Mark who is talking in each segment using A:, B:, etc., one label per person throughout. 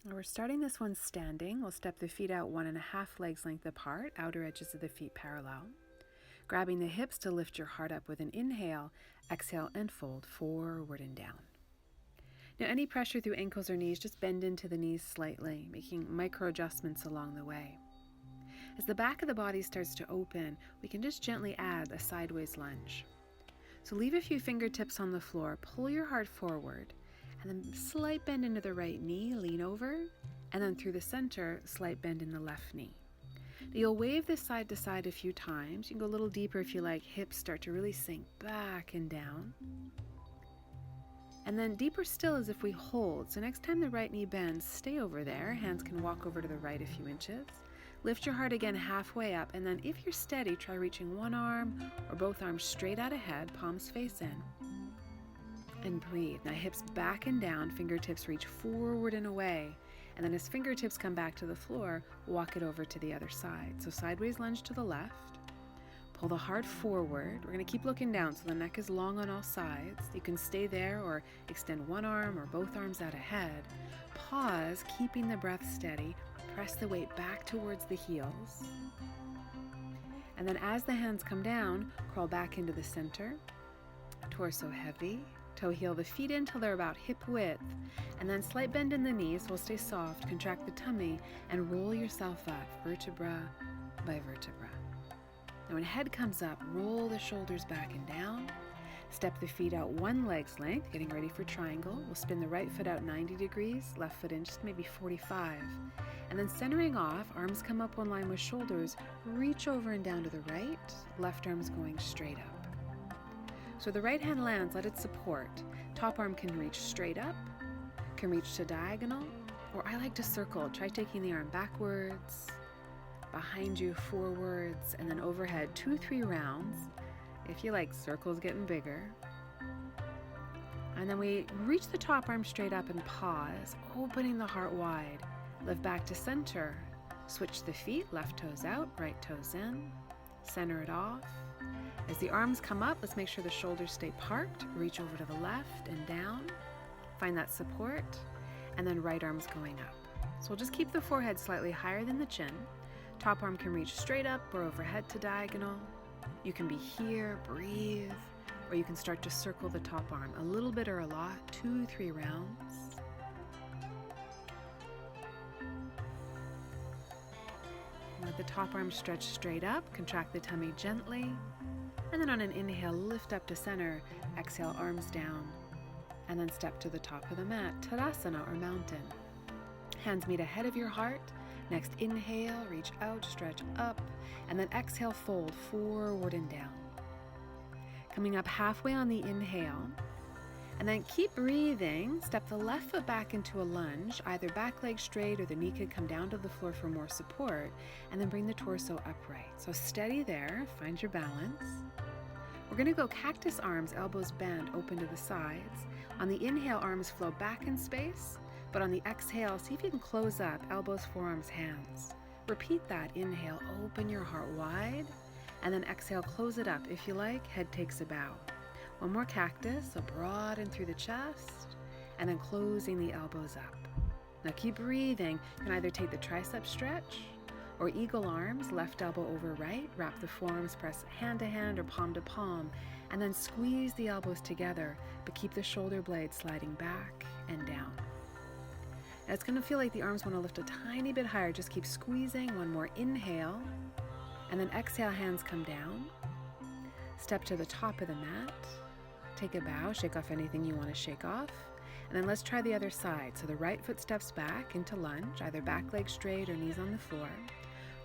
A: We're starting this one standing. We'll step the feet out 1.5 legs length apart, outer edges of the feet parallel. Grabbing the hips to lift your heart up with an inhale, exhale and fold forward and down. Now any pressure through ankles or knees, just bend into the knees slightly, making micro adjustments along the way. As the back of the body starts to open, we can just gently add a sideways lunge. So leave a few fingertips on the floor, pull your heart forward, and then slight bend into the right knee, lean over, and then through the center, slight bend in the left knee. Now you'll wave this side to side a few times. You can go a little deeper if you like. Hips start to really sink back and down. And then deeper still as if we hold. So next time the right knee bends, stay over there. Hands can walk over to the right a few inches. Lift your heart again halfway up, and then if you're steady, try reaching one arm or both arms straight out ahead, palms face in. And breathe. Now hips back and down, fingertips reach forward and away. And then as fingertips come back to the floor, walk it over to the other side. So sideways lunge to the left. Pull the heart forward. We're going to keep looking down so the neck is long on all sides. You can stay there or extend one arm or both arms out ahead. Pause, keeping the breath steady. Press the weight back towards the heels. And then as the hands come down, crawl back into the center. Torso heavy. Toe heel the feet in till they're about hip width, and then slight bend in the knees. Will stay soft, contract the tummy, and roll yourself up, vertebra by vertebra. Now when head comes up, roll the shoulders back and down. Step the feet out 1 leg's length, getting ready for triangle. We'll spin the right foot out 90 degrees, left foot in just maybe 45. And then centering off, arms come up one line with shoulders, reach over and down to the right, left arm's going straight up. So the right hand lands, let it support. Top arm can reach straight up, can reach to diagonal, or I like to circle. Try taking the arm backwards, behind you, forwards, and then overhead 2-3 rounds. If you like, circles getting bigger. And then we reach the top arm straight up and pause, opening the heart wide. Lift back to center. Switch the feet, left toes out, right toes in. Center it off. As the arms come up, let's make sure the shoulders stay parked. Reach over to the left and down. Find that support. And then right arm's going up. So we'll just keep the forehead slightly higher than the chin. Top arm can reach straight up or overhead to diagonal. You can be here, breathe, or you can start to circle the top arm. A little bit or a lot, 2-3 rounds. Let the top arm stretch straight up, contract the tummy gently. And then on an inhale, lift up to center, exhale, arms down, and then step to the top of the mat, Tadasana or mountain. Hands meet ahead of your heart. Next inhale, reach out, stretch up, and then exhale, fold forward and down. Coming up halfway on the inhale, and then keep breathing. Step the left foot back into a lunge, either back leg straight or the knee could come down to the floor for more support, and then bring the torso upright. So steady there, find your balance. We're going to go cactus arms, elbows bend, open to the sides. On the inhale, arms flow back in space, but on the exhale, see if you can close up, elbows, forearms, hands. Repeat that. Inhale, open your heart wide, and then exhale, close it up. If you like, head takes a bow. One more cactus, so broaden through the chest, and then closing the elbows up. Now keep breathing. You can either take the tricep stretch or eagle arms, left elbow over right, wrap the forearms, press hand to hand or palm to palm, and then squeeze the elbows together, but keep the shoulder blades sliding back and down. Now it's going to feel like the arms want to lift a tiny bit higher. Just keep squeezing. One more inhale, and then exhale, hands come down. Step to the top of the mat. Take a bow, shake off anything you want to shake off. And then let's try the other side. So the right foot steps back into lunge, either back leg straight or knees on the floor.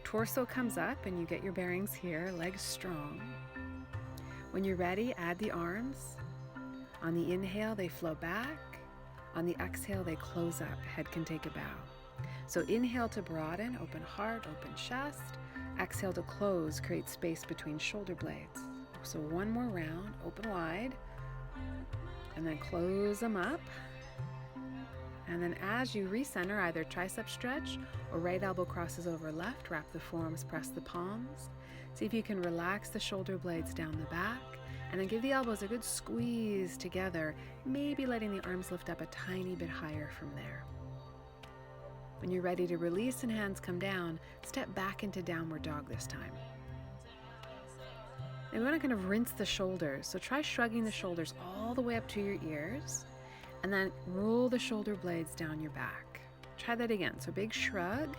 A: Torso comes up and you get your bearings here, legs strong. When you're ready, add the arms. On the inhale, they flow back. On the exhale, they close up. Head can take a bow. So inhale to broaden, open heart, open chest. Exhale to close, create space between shoulder blades. So one more round, open wide. And then close them up. And then as you recenter, either tricep stretch or right elbow crosses over left, wrap the forearms, press the palms. See if you can relax the shoulder blades down the back, and then give the elbows a good squeeze together, maybe letting the arms lift up a tiny bit higher from there. When you're ready to release and hands come down, step back into downward dog this time. And we want to kind of rinse the shoulders. So try shrugging the shoulders all the way up to your ears, and then roll the shoulder blades down your back. Try that again. So big shrug,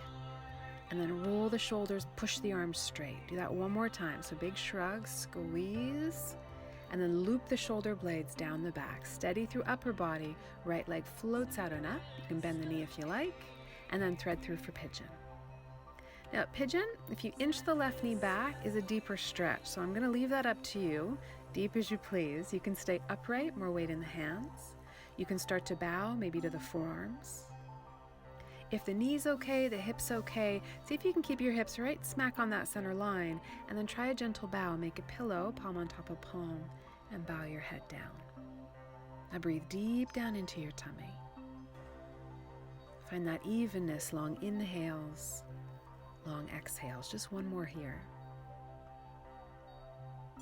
A: and then roll the shoulders, push the arms straight. Do that one more time. So big shrug, squeeze, and then loop the shoulder blades down the back. Steady through upper body. Right leg floats out and up. You can bend the knee if you like, and then thread through for pigeon. Now, pigeon, if you inch the left knee back, is a deeper stretch. So I'm going to leave that up to you, deep as you please. You can stay upright, more weight in the hands. You can start to bow, maybe to the forearms. If the knee's okay, the hip's okay, see if you can keep your hips right smack on that center line, and then try a gentle bow. Make a pillow, palm on top of palm, and bow your head down. Now breathe deep down into your tummy. Find that evenness, long inhales, long exhales. Just one more here.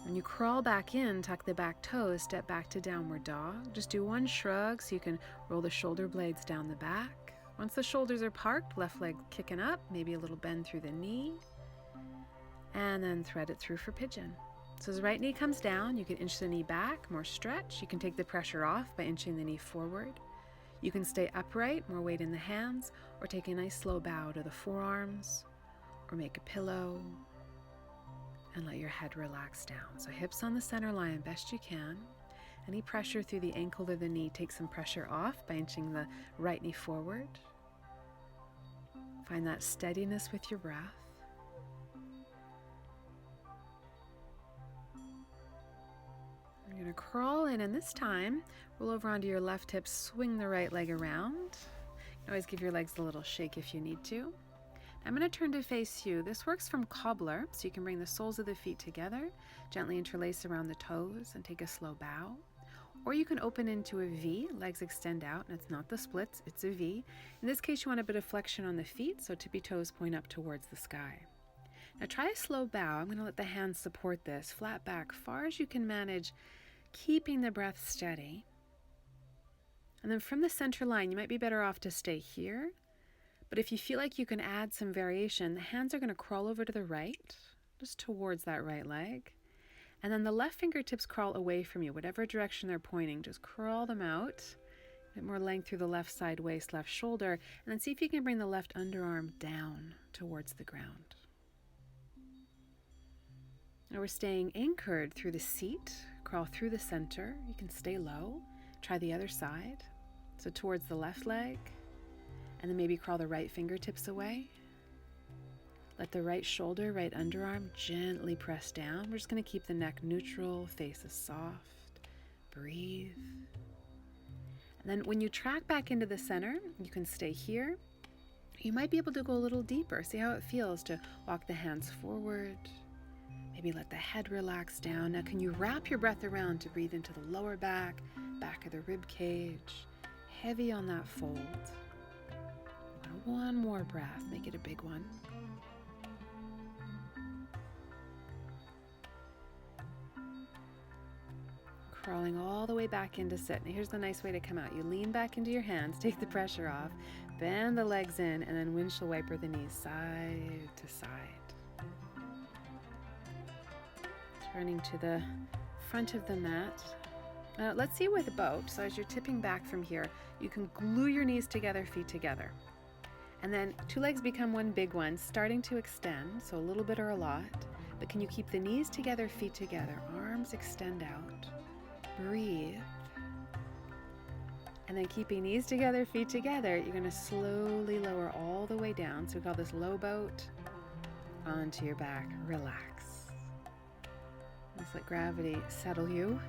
A: When you crawl back in, tuck the back toes, step back to downward dog. Just do one shrug so you can roll the shoulder blades down the back. Once the shoulders are parked, left leg kicking up, maybe a little bend through the knee, and then thread it through for pigeon. So as the right knee comes down, you can inch the knee back, more stretch. You can take the pressure off by inching the knee forward. You can stay upright, more weight in the hands, or take a nice slow bow to the forearms, or make a pillow, and let your head relax down. So hips on the center line best you can. Any pressure through the ankle or the knee, take some pressure off by inching the right knee forward. Find that steadiness with your breath. You're going to crawl in, and this time, roll over onto your left hip, swing the right leg around. You can always give your legs a little shake if you need to. I'm going to turn to face you. This works from cobbler, so you can bring the soles of the feet together, gently interlace around the toes, and take a slow bow. Or you can open into a V, legs extend out, and it's not the splits, it's a V. In this case, you want a bit of flexion on the feet, so tippy toes point up towards the sky. Now try a slow bow. I'm going to let the hands support this, flat back, far as you can manage, keeping the breath steady. And then from the center line, you might be better off to stay here. But if you feel like you can add some variation, the hands are going to crawl over to the right, just towards that right leg. And then the left fingertips crawl away from you, whatever direction they're pointing. Just crawl them out. A bit more length through the left side waist, left shoulder. And then see if you can bring the left underarm down towards the ground. Now we're staying anchored through the seat. Crawl through the center. You can stay low. Try the other side. So towards the left leg. And then maybe crawl the right fingertips away. Let the right shoulder, right underarm gently press down. We're just going to keep the neck neutral, face is soft. Breathe. And then when you track back into the center, you can stay here. You might be able to go a little deeper. See how it feels to walk the hands forward. Maybe let the head relax down. Now can you wrap your breath around to breathe into the lower back, back of the rib cage. Heavy on that fold. One more breath, make it a big one. Crawling all the way back into sit. Now here's the nice way to come out. You lean back into your hands, take the pressure off, bend the legs in, and then windshield wiper the knees side to side. Turning to the front of the mat. Let's see with boat. So as you're tipping back from here, you can glue your knees together, feet together. And then two legs become one big one, starting to extend, so a little bit or a lot. But can you keep the knees together, feet together, arms extend out. Breathe. And then keeping knees together, feet together, you're going to slowly lower all the way down. So we call this low boat. Onto your back. Relax. Just let gravity settle you.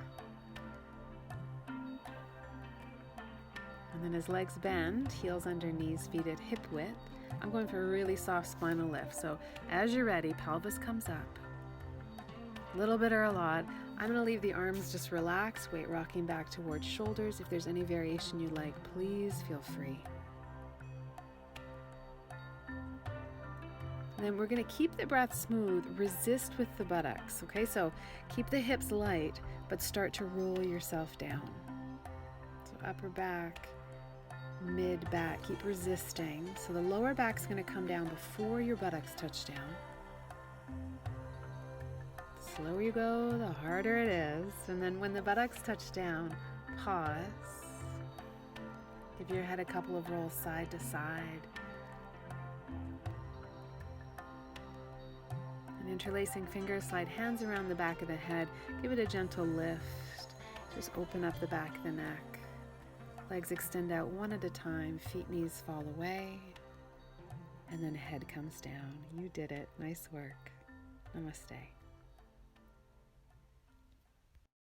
A: And then as legs bend, heels under knees, feet at hip width. I'm going for a really soft spinal lift. So as you're ready, pelvis comes up. A little bit or a lot. I'm going to leave the arms just relaxed, weight rocking back towards shoulders. If there's any variation you like, please feel free. And then we're going to keep the breath smooth, resist with the buttocks, okay? So keep the hips light, but start to roll yourself down. So upper back, mid-back. Keep resisting. So the lower back's going to come down before your buttocks touch down. The slower you go, the harder it is. And then when the buttocks touch down, pause. Give your head a couple of rolls side to side. And interlacing fingers, slide hands around the back of the head. Give it a gentle lift. Just open up the back of the neck. Legs extend out one at a time. Feet, knees fall away. And then head comes down. You did it. Nice work. Namaste.